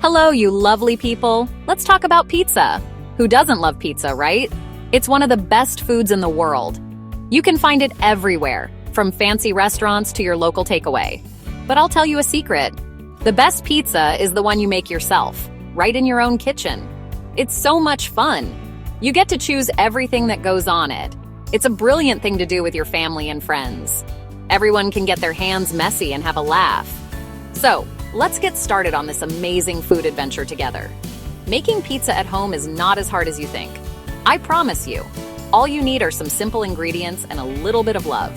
Hello, you lovely people. Let's talk about pizza. Who doesn't love pizza, right? It's one of the best foods in the world. You can find it everywhere, from fancy restaurants to your local takeaway. But I'll tell you a secret. The best pizza is the one you make yourself, right in your own kitchen. It's so much fun. You get to choose everything that goes on it. It's a brilliant thing to do with your family and friends. Everyone can get their hands messy and have a laugh. So, let's get started on this amazing food adventure together. Making pizza at home is not as hard as you think. I promise you, all you need are some simple ingredients and a little bit of love.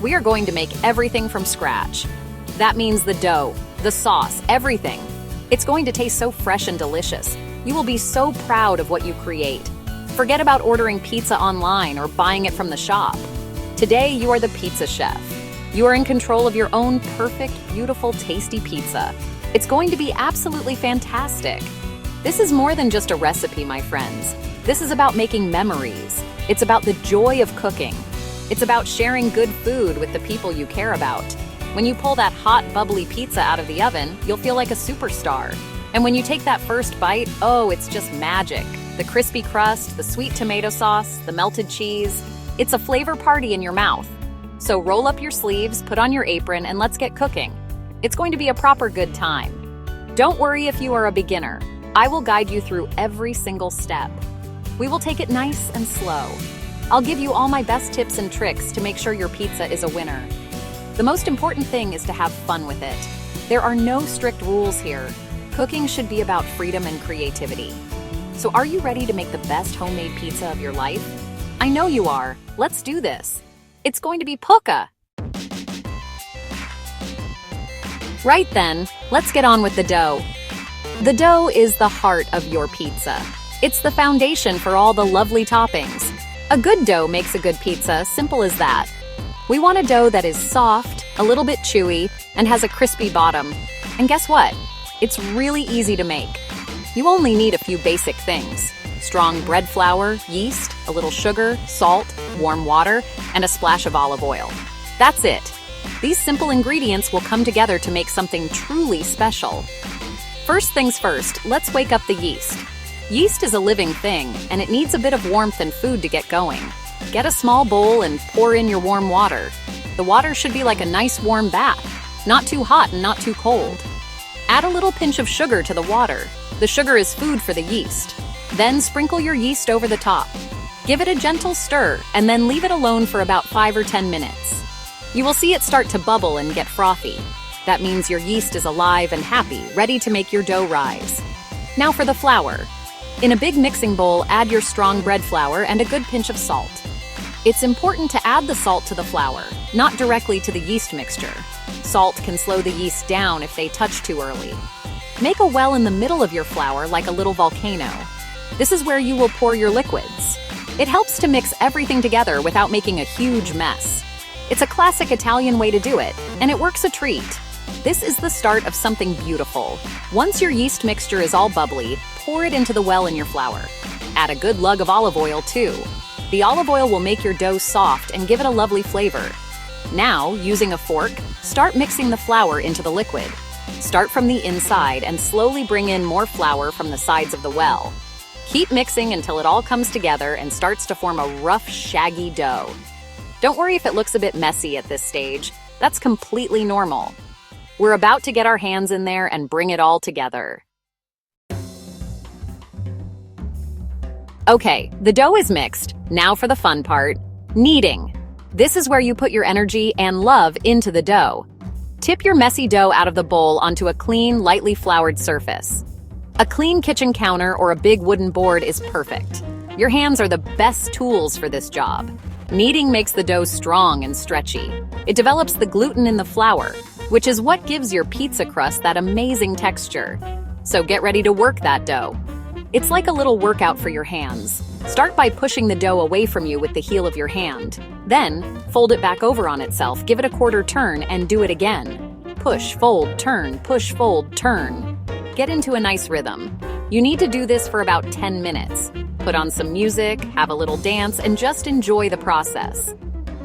We are going to make everything from scratch. That means the dough, the sauce, everything. It's going to taste so fresh and delicious. You will be so proud of what you create. Forget about ordering pizza online or buying it from the shop. Today, you are the pizza chef. You are in control of your own perfect, beautiful, tasty pizza. It's going to be absolutely fantastic. This is more than just a recipe, my friends. This is about making memories. It's about the joy of cooking. It's about sharing good food with the people you care about. When you pull that hot, bubbly pizza out of the oven, you'll feel like a superstar. And when you take that first bite, oh, it's just magic. The crispy crust, the sweet tomato sauce, the melted cheese. It's a flavor party in your mouth. So roll up your sleeves, put on your apron, and let's get cooking. It's going to be a proper good time. Don't worry if you are a beginner. I will guide you through every single step. We will take it nice and slow. I'll give you all my best tips and tricks to make sure your pizza is a winner. The most important thing is to have fun with it. There are no strict rules here. Cooking should be about freedom and creativity. So are you ready to make the best homemade pizza of your life? I know you are. Let's do this. It's going to be puka. Right then, let's get on with the dough. The dough is the heart of your pizza. It's the foundation for all the lovely toppings. A good dough makes a good pizza, simple as that. We want a dough that is soft, a little bit chewy, and has a crispy bottom. And guess what? It's really easy to make. You only need a few basic things. Strong bread flour, yeast, a little sugar, salt, warm water, and a splash of olive oil. That's it. These simple ingredients will come together to make something truly special. First things first, let's wake up the yeast. Yeast is a living thing, and it needs a bit of warmth and food to get going. Get a small bowl and pour in your warm water. The water should be like a nice warm bath, not too hot and not too cold. Add a little pinch of sugar to the water. The sugar is food for the yeast. Then sprinkle your yeast over the top. Give it a gentle stir and then leave it alone for about 5 or 10 minutes. You will see it start to bubble and get frothy. That means your yeast is alive and happy, ready to make your dough rise. Now for the flour. In a big mixing bowl, add your strong bread flour and a good pinch of salt. It's important to add the salt to the flour, not directly to the yeast mixture. Salt can slow the yeast down if they touch too early. Make a well in the middle of your flour like a little volcano. This is where you will pour your liquids. It helps to mix everything together without making a huge mess. It's a classic Italian way to do it, and it works a treat. This is the start of something beautiful. Once your yeast mixture is all bubbly, pour it into the well in your flour. Add a good lug of olive oil too. The olive oil will make your dough soft and give it a lovely flavor. Now, using a fork, start mixing the flour into the liquid. Start from the inside and slowly bring in more flour from the sides of the well. Keep mixing until it all comes together and starts to form a rough, shaggy dough. Don't worry if it looks a bit messy at this stage. That's completely normal. We're about to get our hands in there and bring it all together. Okay, the dough is mixed. Now for the fun part, kneading. This is where you put your energy and love into the dough. Tip your messy dough out of the bowl onto a clean, lightly floured surface. A clean kitchen counter or a big wooden board is perfect. Your hands are the best tools for this job. Kneading makes the dough strong and stretchy. It develops the gluten in the flour, which is what gives your pizza crust that amazing texture. So get ready to work that dough. It's like a little workout for your hands. Start by pushing the dough away from you with the heel of your hand. Then, fold it back over on itself, give it a quarter turn, and do it again. Push, fold, turn, push, fold, turn. Get into a nice rhythm. You need to do this for about 10 minutes. Put on some music, have a little dance, and just enjoy the process.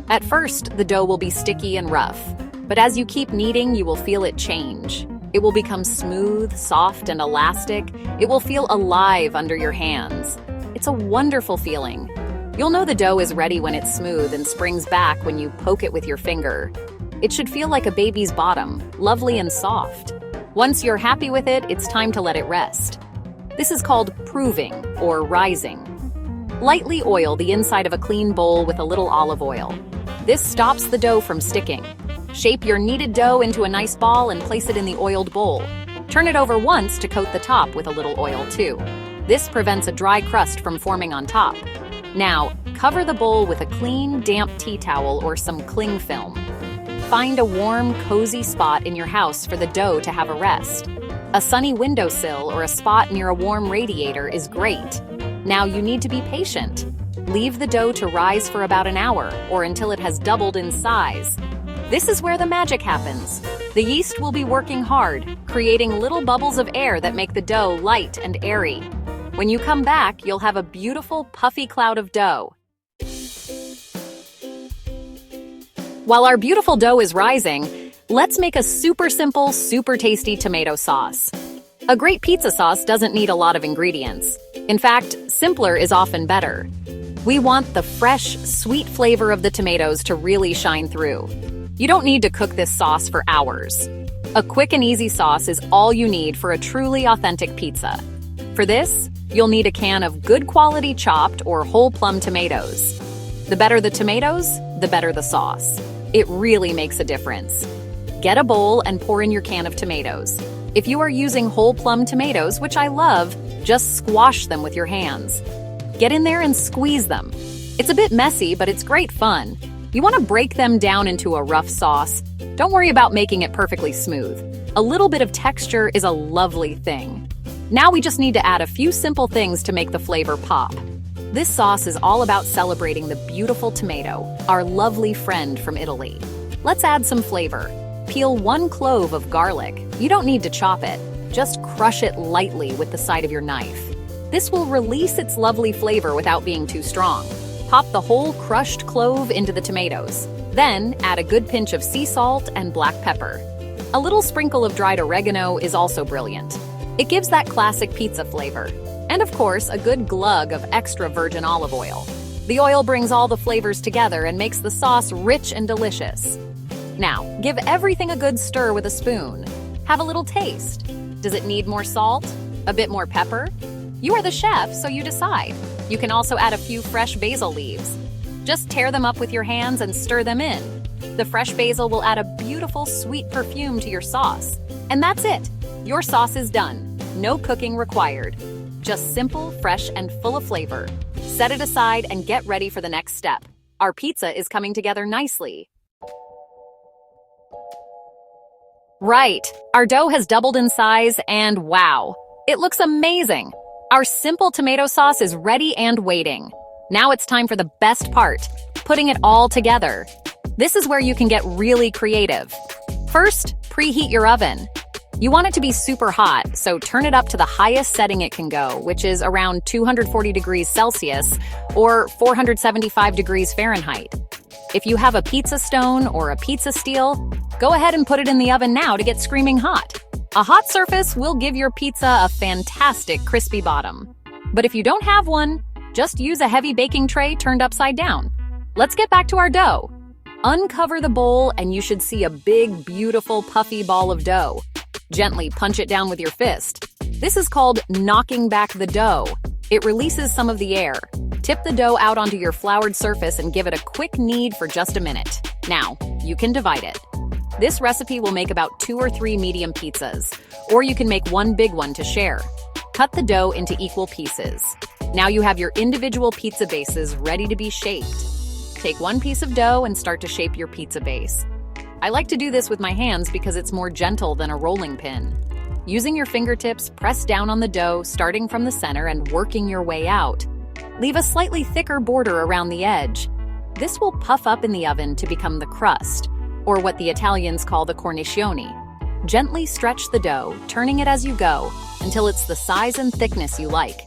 At first, the dough will be sticky and rough, but as you keep kneading, you will feel it change. It will become smooth, soft, and elastic. It will feel alive under your hands. It's a wonderful feeling. You'll know the dough is ready when it's smooth and springs back when you poke it with your finger. It should feel like a baby's bottom, lovely and soft. Once you're happy with it, it's time to let it rest. This is called proving or rising. Lightly oil the inside of a clean bowl with a little olive oil. This stops the dough from sticking. Shape your kneaded dough into a nice ball and place it in the oiled bowl. Turn it over once to coat the top with a little oil too. This prevents a dry crust from forming on top. Now, cover the bowl with a clean, damp tea towel or some cling film. Find a warm, cozy spot in your house for the dough to have a rest. A sunny windowsill or a spot near a warm radiator is great. Now you need to be patient. Leave the dough to rise for about an hour or until it has doubled in size. This is where the magic happens. The yeast will be working hard, creating little bubbles of air that make the dough light and airy. When you come back, you'll have a beautiful, puffy cloud of dough. While our beautiful dough is rising, let's make a super simple, super tasty tomato sauce. A great pizza sauce doesn't need a lot of ingredients. In fact, simpler is often better. We want the fresh, sweet flavor of the tomatoes to really shine through. You don't need to cook this sauce for hours. A quick and easy sauce is all you need for a truly authentic pizza. For this, you'll need a can of good quality chopped or whole plum tomatoes. The better the tomatoes, the better the sauce. It really makes a difference. Get a bowl and pour in your can of tomatoes. If you are using whole plum tomatoes, which I love, just squash them with your hands. Get in there and squeeze them. It's a bit messy, but it's great fun. You want to break them down into a rough sauce. Don't worry about making it perfectly smooth. A little bit of texture is a lovely thing. Now we just need to add a few simple things to make the flavor pop. This sauce is all about celebrating the beautiful tomato, our lovely friend from Italy. Let's add some flavor. Peel 1 clove of garlic. You don't need to chop it. Just crush it lightly with the side of your knife. This will release its lovely flavor without being too strong. Pop the whole crushed clove into the tomatoes. Then add a good pinch of sea salt and black pepper. A little sprinkle of dried oregano is also brilliant. It gives that classic pizza flavor. And of course, a good glug of extra virgin olive oil. The oil brings all the flavors together and makes the sauce rich and delicious. Now, give everything a good stir with a spoon. Have a little taste. Does it need more salt? A bit more pepper? You are the chef, so you decide. You can also add a few fresh basil leaves. Just tear them up with your hands and stir them in. The fresh basil will add a beautiful sweet perfume to your sauce. And that's it. Your sauce is done. No cooking required. Just simple, fresh, and full of flavor. Set it aside and get ready for the next step. Our pizza is coming together nicely. Right, our dough has doubled in size and wow, it looks amazing. Our simple tomato sauce is ready and waiting. Now it's time for the best part, putting it all together. This is where you can get really creative. First, preheat your oven. You want it to be super hot, so turn it up to the highest setting it can go, which is around 240 degrees Celsius or 475 degrees Fahrenheit. If you have a pizza stone or a pizza steel, go ahead and put it in the oven now to get screaming hot. A hot surface will give your pizza a fantastic crispy bottom. But if you don't have one, just use a heavy baking tray turned upside down. Let's get back to our dough. Uncover the bowl and you should see a big, beautiful, puffy ball of dough. Gently punch it down with your fist. This is called knocking back the dough. It releases some of the air. Tip the dough out onto your floured surface and give it a quick knead for just a minute. Now, you can divide it. This recipe will make about 2 or 3 medium pizzas, or you can make one big one to share. Cut the dough into equal pieces. Now you have your individual pizza bases ready to be shaped. Take one piece of dough and start to shape your pizza base. I like to do this with my hands because it's more gentle than a rolling pin. Using your fingertips, press down on the dough, starting from the center and working your way out. Leave a slightly thicker border around the edge. This will puff up in the oven to become the crust, or what the Italians call the cornicione. Gently stretch the dough, turning it as you go, until it's the size and thickness you like.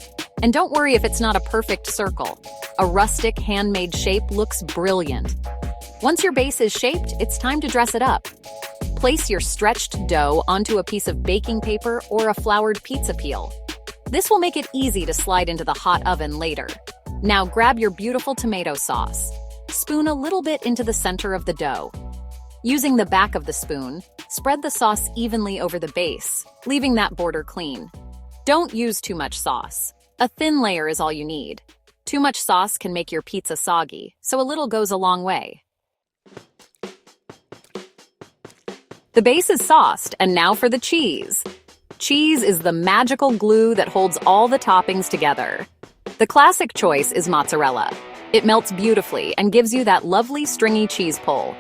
And don't worry if it's not a perfect circle. A rustic, handmade shape looks brilliant. Once your base is shaped, it's time to dress it up. Place your stretched dough onto a piece of baking paper or a floured pizza peel. This will make it easy to slide into the hot oven later. Now grab your beautiful tomato sauce. Spoon a little bit into the center of the dough. Using the back of the spoon, spread the sauce evenly over the base, leaving that border clean. Don't use too much sauce. A thin layer is all you need. Too much sauce can make your pizza soggy, so a little goes a long way. The base is sauced, and now for the cheese. Cheese is the magical glue that holds all the toppings together. The classic choice is mozzarella. It melts beautifully and gives you that lovely stringy cheese pull.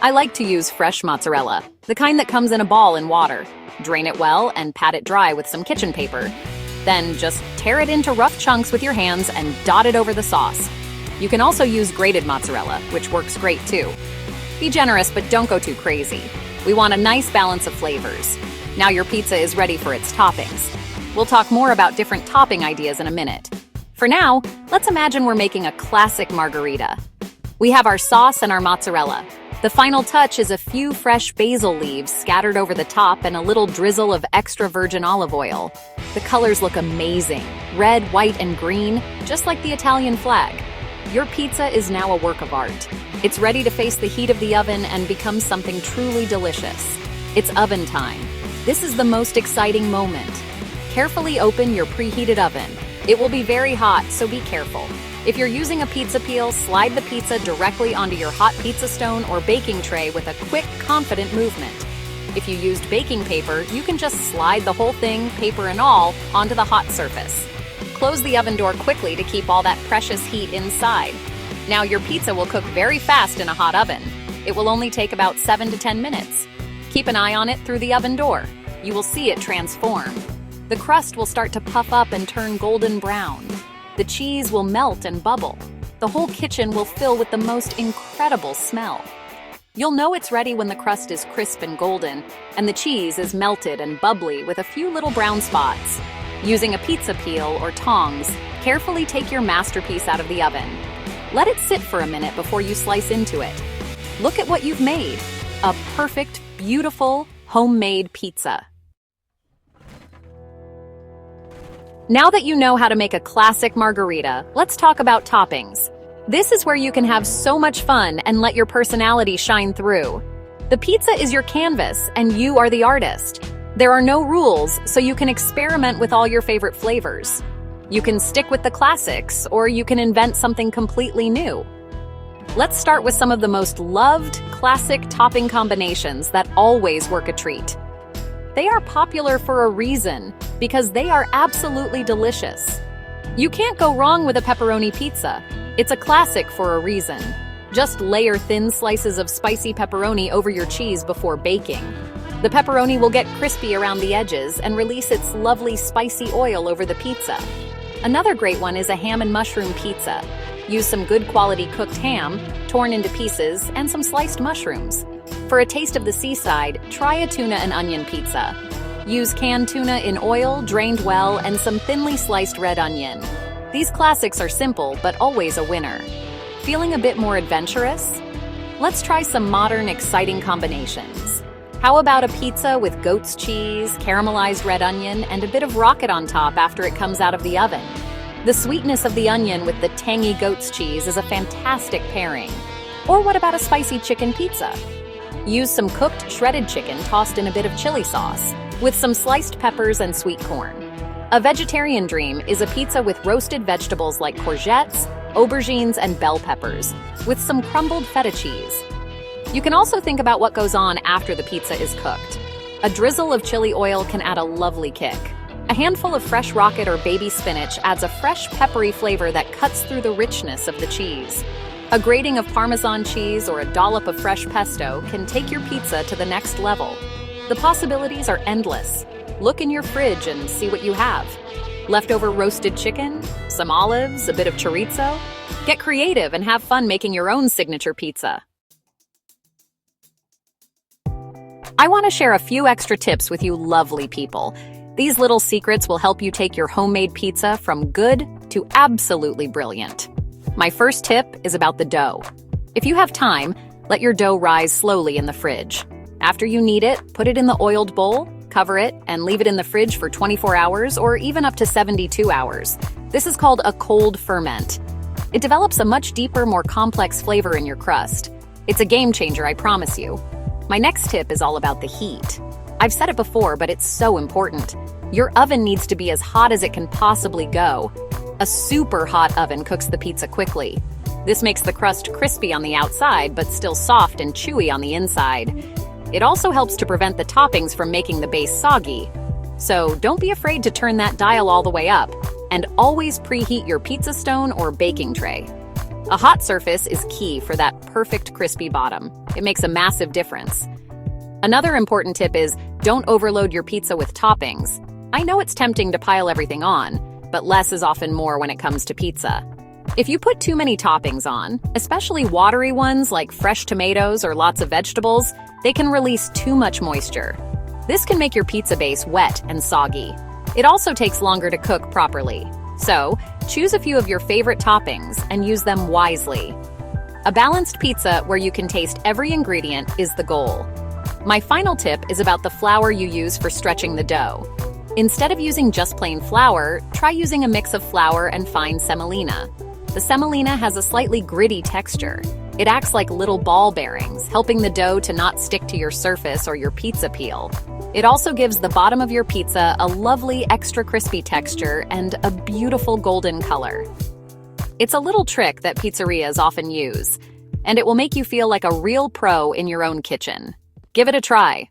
I like to use fresh mozzarella, the kind that comes in a ball in water. Drain it well and pat it dry with some kitchen paper. Then just tear it into rough chunks with your hands and dot it over the sauce. You can also use grated mozzarella, which works great too. Be generous, but don't go too crazy. We want a nice balance of flavors. Now your pizza is ready for its toppings. We'll talk more about different topping ideas in a minute. For now, let's imagine we're making a classic margarita. We have our sauce and our mozzarella. The final touch is a few fresh basil leaves scattered over the top and a little drizzle of extra virgin olive oil. The colors look amazing, red, white, and green, just like the Italian flag. Your pizza is now a work of art. It's ready to face the heat of the oven and become something truly delicious. It's oven time. This is the most exciting moment. Carefully open your preheated oven. It will be very hot, so be careful. If you're using a pizza peel, slide the pizza directly onto your hot pizza stone or baking tray with a quick, confident movement. If you used baking paper, you can just slide the whole thing, paper and all, onto the hot surface. Close the oven door quickly to keep all that precious heat inside. Now your pizza will cook very fast in a hot oven. It will only take about 7 to 10 minutes. Keep an eye on it through the oven door. You will see it transform. The crust will start to puff up and turn golden brown. The cheese will melt and bubble. The whole kitchen will fill with the most incredible smell. You'll know it's ready when the crust is crisp and golden, and the cheese is melted and bubbly with a few little brown spots. Using a pizza peel or tongs, carefully take your masterpiece out of the oven. Let it sit for a minute before you slice into it. Look at what you've made. A perfect, beautiful, homemade pizza. Now that you know how to make a classic margarita, let's talk about toppings. This is where you can have so much fun and let your personality shine through. The pizza is your canvas, and you are the artist. There are no rules, so you can experiment with all your favorite flavors. You can stick with the classics, or you can invent something completely new. Let's start with some of the most loved, classic topping combinations that always work a treat. They are popular for a reason, because they are absolutely delicious. You can't go wrong with a pepperoni pizza. It's a classic for a reason. Just layer thin slices of spicy pepperoni over your cheese before baking. The pepperoni will get crispy around the edges and release its lovely spicy oil over the pizza. Another great one is a ham and mushroom pizza. Use some good quality cooked ham, torn into pieces, and some sliced mushrooms. For a taste of the seaside, try a tuna and onion pizza. Use canned tuna in oil, drained well, and some thinly sliced red onion. These classics are simple, but always a winner. Feeling a bit more adventurous? Let's try some modern, exciting combinations. How about a pizza with goat's cheese, caramelized red onion, and a bit of rocket on top after it comes out of the oven? The sweetness of the onion with the tangy goat's cheese is a fantastic pairing. Or what about a spicy chicken pizza? Use some cooked shredded chicken tossed in a bit of chili sauce, with some sliced peppers and sweet corn. A vegetarian dream is a pizza with roasted vegetables like courgettes, aubergines, and bell peppers, with some crumbled feta cheese. You can also think about what goes on after the pizza is cooked. A drizzle of chili oil can add a lovely kick. A handful of fresh rocket or baby spinach adds a fresh, peppery flavor that cuts through the richness of the cheese. A grating of Parmesan cheese or a dollop of fresh pesto can take your pizza to the next level. The possibilities are endless. Look in your fridge and see what you have. Leftover roasted chicken, some olives, a bit of chorizo. Get creative and have fun making your own signature pizza. I want to share a few extra tips with you lovely people. These little secrets will help you take your homemade pizza from good to absolutely brilliant. My first tip is about the dough. If you have time, let your dough rise slowly in the fridge. After you knead it, put it in the oiled bowl, cover it, and leave it in the fridge for 24 hours or even up to 72 hours. This is called a cold ferment. It develops a much deeper, more complex flavor in your crust. It's a game changer, I promise you. My next tip is all about the heat. I've said it before, but it's so important. Your oven needs to be as hot as it can possibly go. A super hot oven cooks the pizza quickly. This makes the crust crispy on the outside, but still soft and chewy on the inside. It also helps to prevent the toppings from making the base soggy. So don't be afraid to turn that dial all the way up, and always preheat your pizza stone or baking tray. A hot surface is key for that perfect crispy bottom. It makes a massive difference. Another important tip is don't overload your pizza with toppings. I know it's tempting to pile everything on, but less is often more when it comes to pizza. If you put too many toppings on, especially watery ones like fresh tomatoes or lots of vegetables, they can release too much moisture. This can make your pizza base wet and soggy. It also takes longer to cook properly. So, choose a few of your favorite toppings and use them wisely. A balanced pizza where you can taste every ingredient is the goal. My final tip is about the flour you use for stretching the dough. Instead of using just plain flour, try using a mix of flour and fine semolina. The semolina has a slightly gritty texture. It acts like little ball bearings, helping the dough to not stick to your surface or your pizza peel. It also gives the bottom of your pizza a lovely extra crispy texture and a beautiful golden color. It's a little trick that pizzerias often use, and it will make you feel like a real pro in your own kitchen. Give it a try.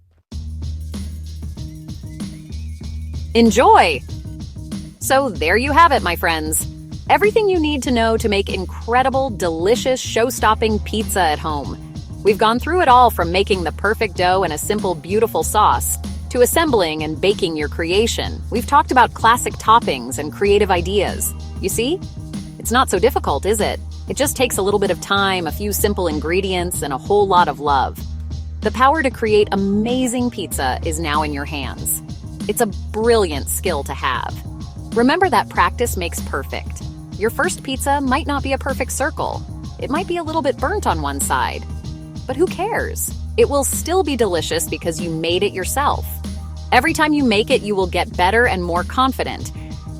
Enjoy! So there you have it, my friends. Everything you need to know to make incredible, delicious, show-stopping pizza at home. We've gone through it all from making the perfect dough and a simple, beautiful sauce, to assembling and baking your creation. We've talked about classic toppings and creative ideas. You see? It's not so difficult, is it? It just takes a little bit of time, a few simple ingredients, and a whole lot of love. The power to create amazing pizza is now in your hands. It's a brilliant skill to have. Remember that practice makes perfect. Your first pizza might not be a perfect circle. It might be a little bit burnt on one side. But who cares? It will still be delicious because you made it yourself. Every time you make it, you will get better and more confident.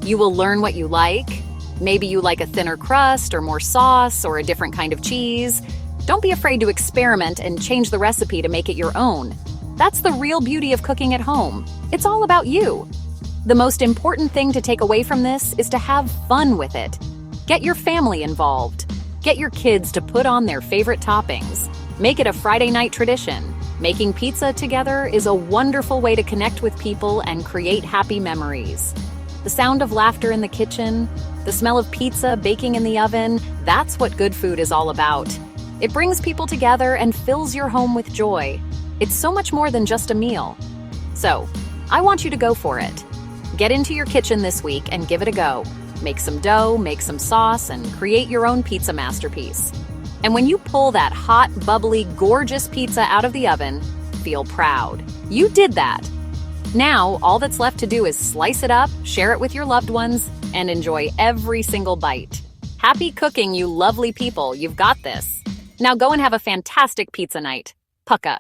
You will learn what you like. Maybe you like a thinner crust or more sauce or a different kind of cheese. Don't be afraid to experiment and change the recipe to make it your own. That's the real beauty of cooking at home. It's all about you. The most important thing to take away from this is to have fun with it. Get your family involved. Get your kids to put on their favorite toppings. Make it a Friday night tradition. Making pizza together is a wonderful way to connect with people and create happy memories. The sound of laughter in the kitchen, the smell of pizza baking in the oven, that's what good food is all about. It brings people together and fills your home with joy. It's so much more than just a meal. So, I want you to go for it. Get into your kitchen this week and give it a go. Make some dough, make some sauce, and create your own pizza masterpiece. And when you pull that hot, bubbly, gorgeous pizza out of the oven, feel proud. You did that. Now, all that's left to do is slice it up, share it with your loved ones, and enjoy every single bite. Happy cooking, you lovely people. You've got this. Now go and have a fantastic pizza night. Pucka.